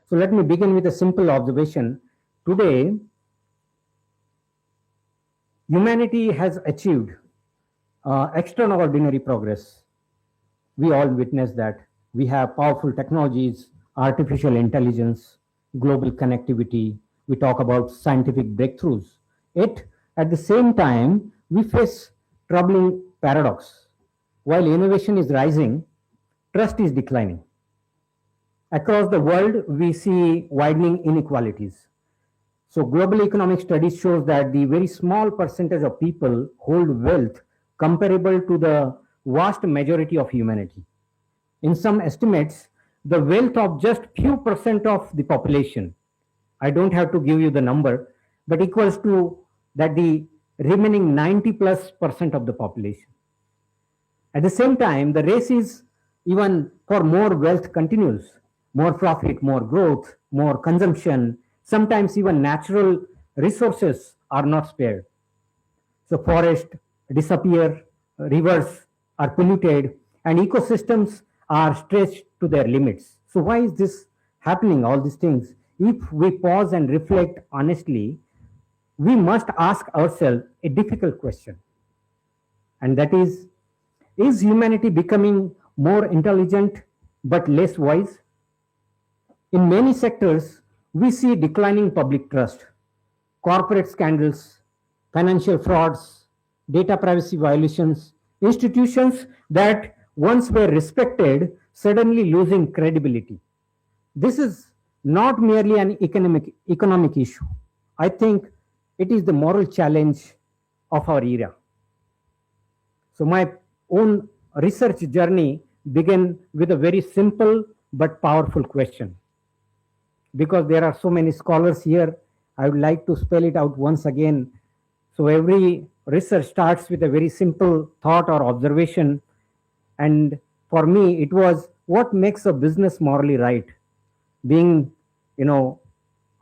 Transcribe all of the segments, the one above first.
So let me begin with a simple observation. Today, humanity has achieved extraordinary progress. We all witness that. We have powerful technologies, artificial intelligence, global connectivity. We talk about scientific breakthroughs. Yet, at the same time, we face troubling paradox. While innovation is rising, trust is declining. Across the world, we see widening inequalities. So global economic studies shows that the very small percentage of people hold wealth comparable to the vast majority of humanity. In some estimates, the wealth of just few percent of the population, I don't have to give you the number, but equals to that the remaining 90+% of the population. At the same time, the race is even for more wealth continues, more profit, more growth, more consumption. Sometimes even natural resources are not spared. So forests disappear, rivers are polluted, and ecosystems are stretched to their limits. So why is this happening, all these things? If we pause and reflect honestly, we must ask ourselves a difficult question. And that is humanity becoming more intelligent but less wise? In many sectors, we see declining public trust, corporate scandals, financial frauds, data privacy violations, institutions that once were respected suddenly losing credibility. This is not merely an economic issue. I think it is the moral challenge of our era. So my own research journey began with a very simple but powerful question. Because there are so many scholars here, I would like to spell it out once again. So every research starts with a very simple thought or observation. And for me, it was what makes a business morally right? Being,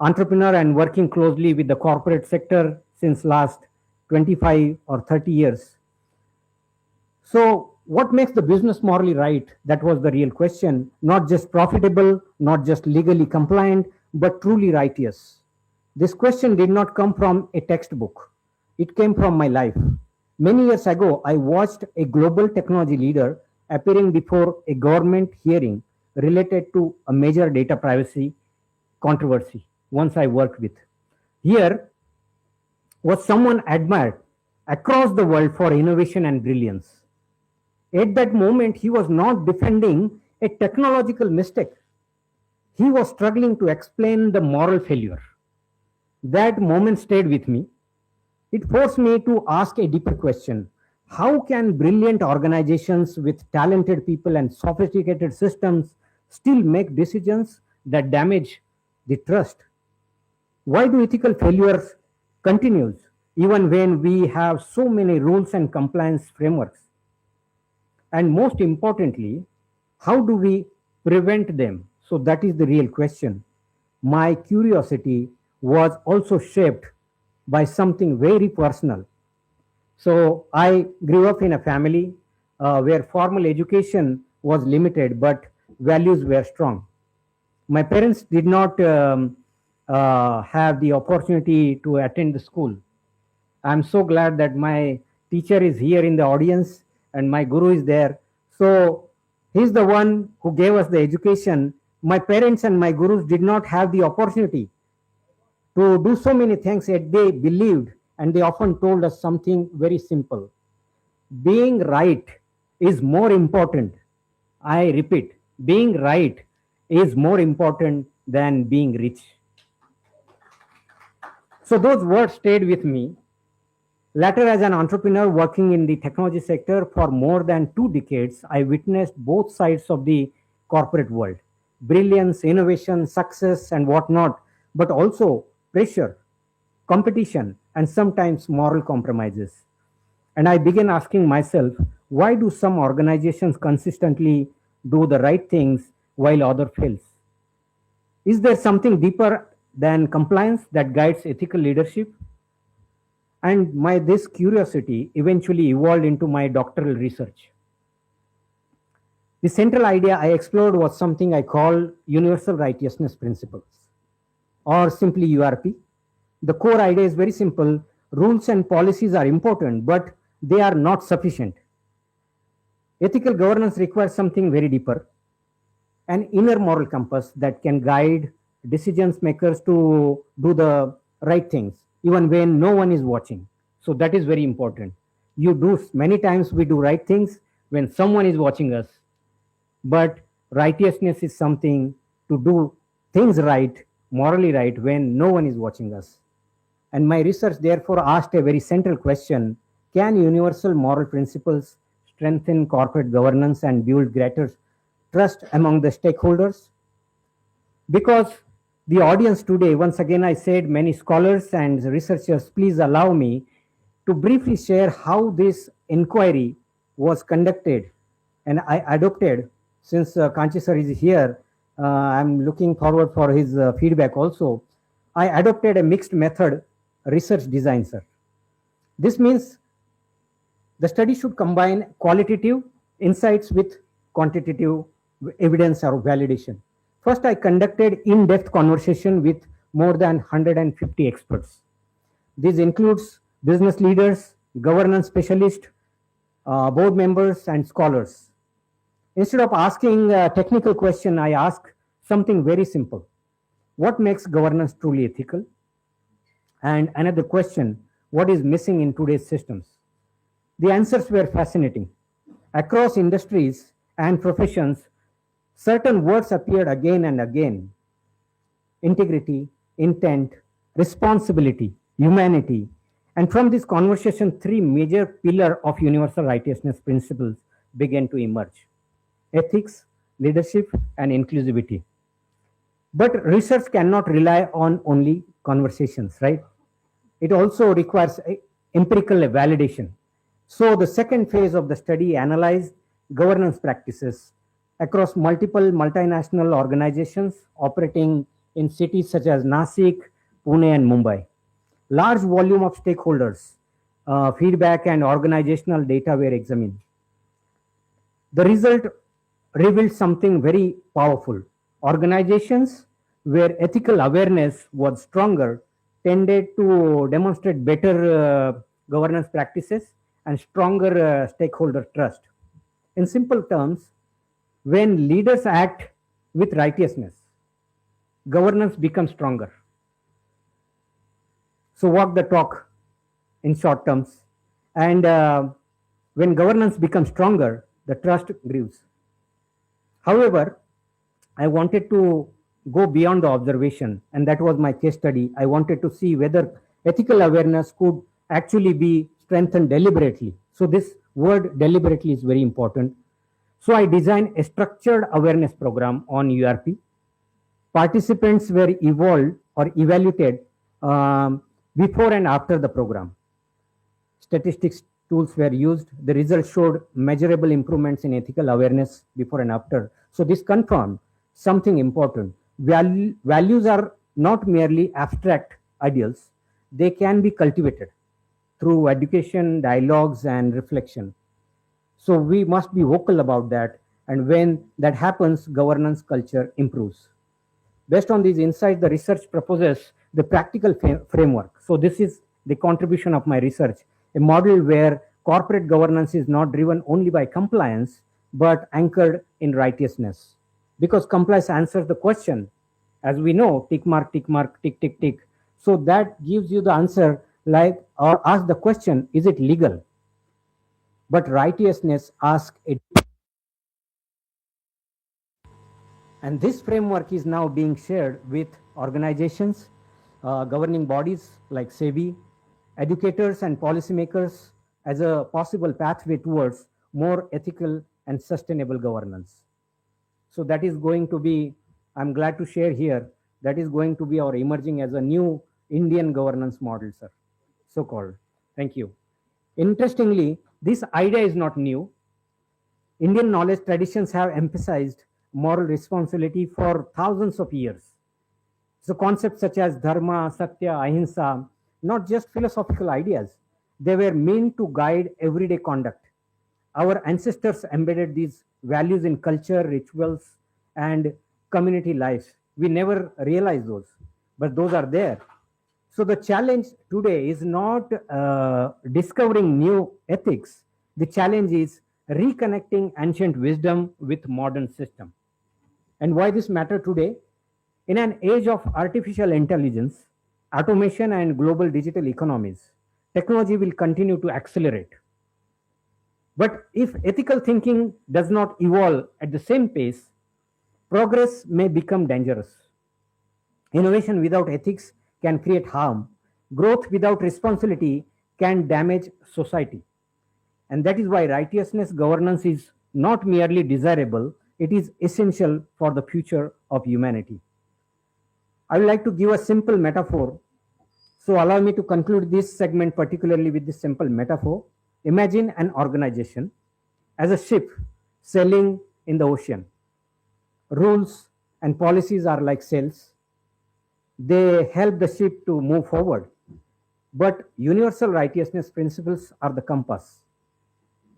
entrepreneur and working closely with the corporate sector since last 25 or 30 years. So what makes the business morally right? That was the real question. Not just profitable, not just legally compliant, but truly righteous. This question did not come from a textbook. It came from my life. Many years ago, I watched a global technology leader appearing before a government hearing related to a major data privacy controversy once I worked with. Here was someone admired across the world for innovation and brilliance. At that moment, he was not defending a technological mistake. He was struggling to explain the moral failure. That moment stayed with me. It forced me to ask a deeper question. How can brilliant organizations with talented people and sophisticated systems still make decisions that damage the trust? Why do ethical failures continues even when we have so many rules and compliance frameworks? And most importantly, how do we prevent them? So that is the real question. My curiosity was also shaped by something very personal. So I grew up in a family where formal education was limited, but values were strong. My parents did not have the opportunity to attend the school. I'm so glad that my teacher is here in the audience and my guru is there. So he's the one who gave us the education. My parents and my gurus did not have the opportunity to do so many things that they believed, and they often told us something very simple. Being right is more important. I repeat, being right is more important than being rich. So those words stayed with me. Later, as an entrepreneur working in the technology sector for more than 2 decades, I witnessed both sides of the corporate world: brilliance, innovation, success, and whatnot, but also pressure, competition, and sometimes moral compromises. And I began asking myself, why do some organizations consistently do the right things while other fails? Is there something deeper than compliance that guides ethical leadership? And my this curiosity eventually evolved into my doctoral research. The central idea I explored was something I call universal righteousness principles, or simply URP. The core idea is very simple. Rules and policies are important, but they are not sufficient. Ethical governance requires something very deeper, an inner moral compass that can guide decisions makers to do the right things, even when no one is watching. So that is very important. You do many times we do right things when someone is watching us, but righteousness is something to do things right, morally right, when no one is watching us. And my research therefore asked a very central question: can universal moral principles strengthen corporate governance and build greater trust among the stakeholders? Because the audience today, once again, I said many scholars and researchers, please allow me to briefly share how this inquiry was conducted and I adopted. Since Kanchi sir is here, I'm looking forward for his feedback also. I adopted a mixed method research design, sir. This means the study should combine qualitative insights with quantitative evidence or validation. First, I conducted in-depth conversation with more than 150 experts. This includes business leaders, governance specialists, board members, and scholars. Instead of asking a technical question, I ask something very simple. What makes governance truly ethical? And another question, what is missing in today's systems? The answers were fascinating. Across industries and professions, certain words appeared again and again: integrity, intent, responsibility, humanity. And from this conversation, three major pillars of universal righteousness principles began to emerge: ethics, leadership, and inclusivity. But research cannot rely on only conversations, right? It also requires empirical validation. So the second phase of the study analyzed governance practices across multiple multinational organizations operating in cities such as Nasik, Pune, and Mumbai. Large volume of stakeholders, feedback, and organizational data were examined. The result revealed something very powerful. Organizations where ethical awareness was stronger tended to demonstrate better governance practices and stronger stakeholder trust. In simple terms, when leaders act with righteousness, governance becomes stronger. So walk the talk in short terms. And when governance becomes stronger, the trust grows. However, I wanted to go beyond the observation, and that was my case study. I wanted to see whether ethical awareness could actually be strengthened deliberately. So this word deliberately is very important. So I designed a structured awareness program on URP. Participants were evaluated before and after the program. Statistics tools were used. The results showed measurable improvements in ethical awareness before and after. So this confirmed something important. Values are not merely abstract ideals. They can be cultivated through education, dialogues, and reflection. So we must be vocal about that. And when that happens, governance culture improves. Based on these insights, the research proposes the practical framework. So this is the contribution of my research, a model where corporate governance is not driven only by compliance, but anchored in righteousness. Because compliance answers the question, as we know, tick mark, tick, tick, tick. So that gives you the answer, like, or ask the question, is it legal? But righteousness asks it. And this framework is now being shared with organizations, governing bodies like SEBI, educators and policymakers as a possible pathway towards more ethical and sustainable governance. So that is going to be, I'm glad to share here, that is going to be our emerging as a new Indian governance model, sir, so-called. Thank you. Interestingly, this idea is not new. Indian knowledge traditions have emphasized moral responsibility for thousands of years. So concepts such as dharma, satya, ahimsa, not just philosophical ideas, they were meant to guide everyday conduct. Our ancestors embedded these values in culture, rituals, and community life. We never realize those, but those are there. So the challenge today is not discovering new ethics. The challenge is reconnecting ancient wisdom with modern system. And why this matter today? In an age of artificial intelligence, automation, and global digital economies, technology will continue to accelerate. But if ethical thinking does not evolve at the same pace, progress may become dangerous. Innovation without ethics can create harm. Growth without responsibility can damage society. And that is why righteousness governance is not merely desirable, it is essential for the future of humanity. I would like to give a simple metaphor. So, allow me to conclude this segment particularly with this simple metaphor. Imagine an organization as a ship sailing in the ocean. Rules and policies are like sails, they help the ship to move forward. But universal righteousness principles are the compass.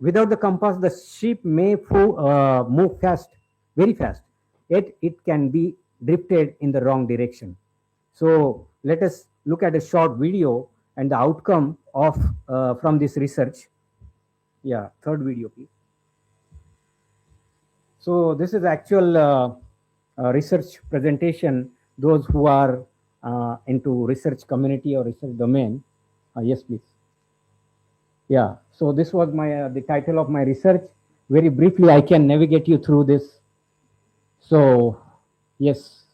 Without the compass, the ship may move fast, very fast, yet it can be drifted in the wrong direction. So let us look at a short video and the outcome of from this research. Yeah, third video, please. So this is actual research presentation. Those who are into research community or research domain, yes, please. Yeah. So this was my the title of my research. Very briefly, I can navigate you through this. So, yes.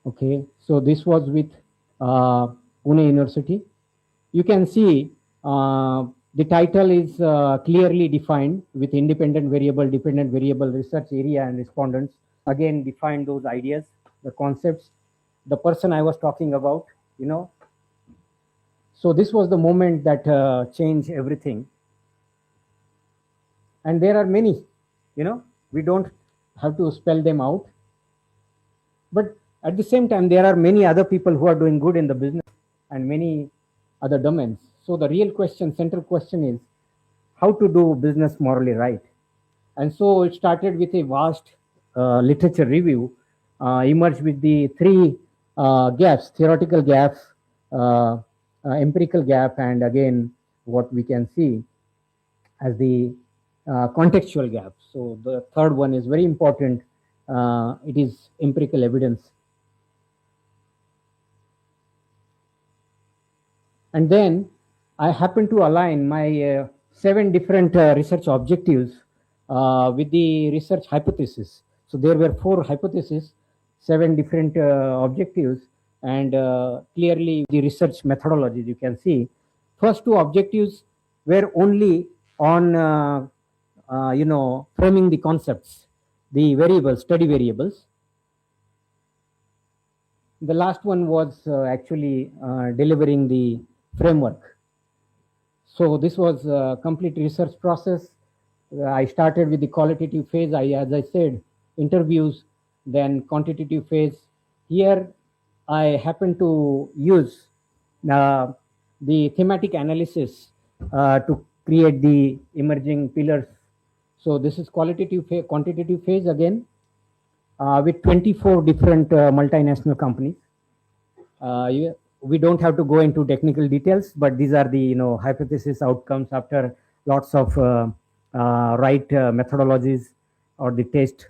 Okay. So this was with Pune University. You can see the title is clearly defined with independent variable, dependent variable, research area, and respondents. Again, define those ideas, the concepts, the person I was talking about, you know. So this was the moment that changed everything. And there are many, you know, we don't have to spell them out. But at the same time, there are many other people who are doing good in the business and many other domains. So the real question, central question is how to do business morally right. And so it started with a vast literature review, emerged with the three gaps, theoretical gaps, empirical gap, and again, what we can see as the contextual gap. So the third one is very important. It is empirical evidence. And then I happen to align my 7 different research objectives with the research hypothesis. So there were 4 hypotheses, 7 different objectives, and clearly the research methodologies you can see. First 2 objectives were only on framing the concepts, the variables, study variables. The last one was actually delivering the framework. So this was a complete research process. I started with the qualitative phase, as I said, interviews, then quantitative phase. Here, I happen to use the thematic analysis to create the emerging pillars. So this is quantitative phase again, with 24 different multinational companies. We don't have to go into technical details, but these are the hypothesis outcomes after lots of right methodologies or the test,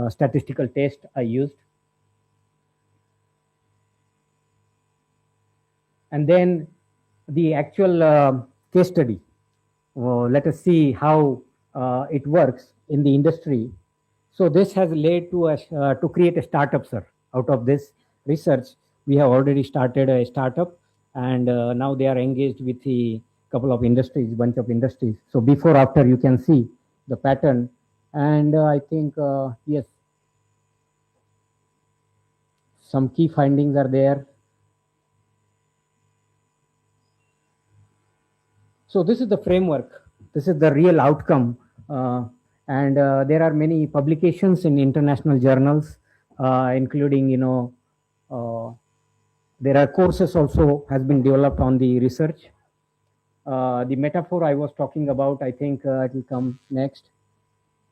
statistical test I used. And then the actual case study. Let us see how it works in the industry. So this has led to us to create a startup, sir. Out of this research, we have already started a startup, and now they are engaged with a couple of industries, bunch of industries. So before, after, you can see the pattern, and I think yes, some key findings are there. So this is the framework. This is the real outcome. And there are many publications in international journals, including, there are courses also has been developed on the research. The metaphor I was talking about, I think it will come next.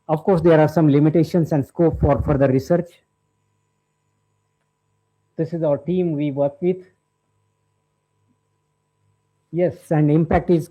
Of course, there are some limitations and scope for further research. This is our team we work with. Yes, and impact is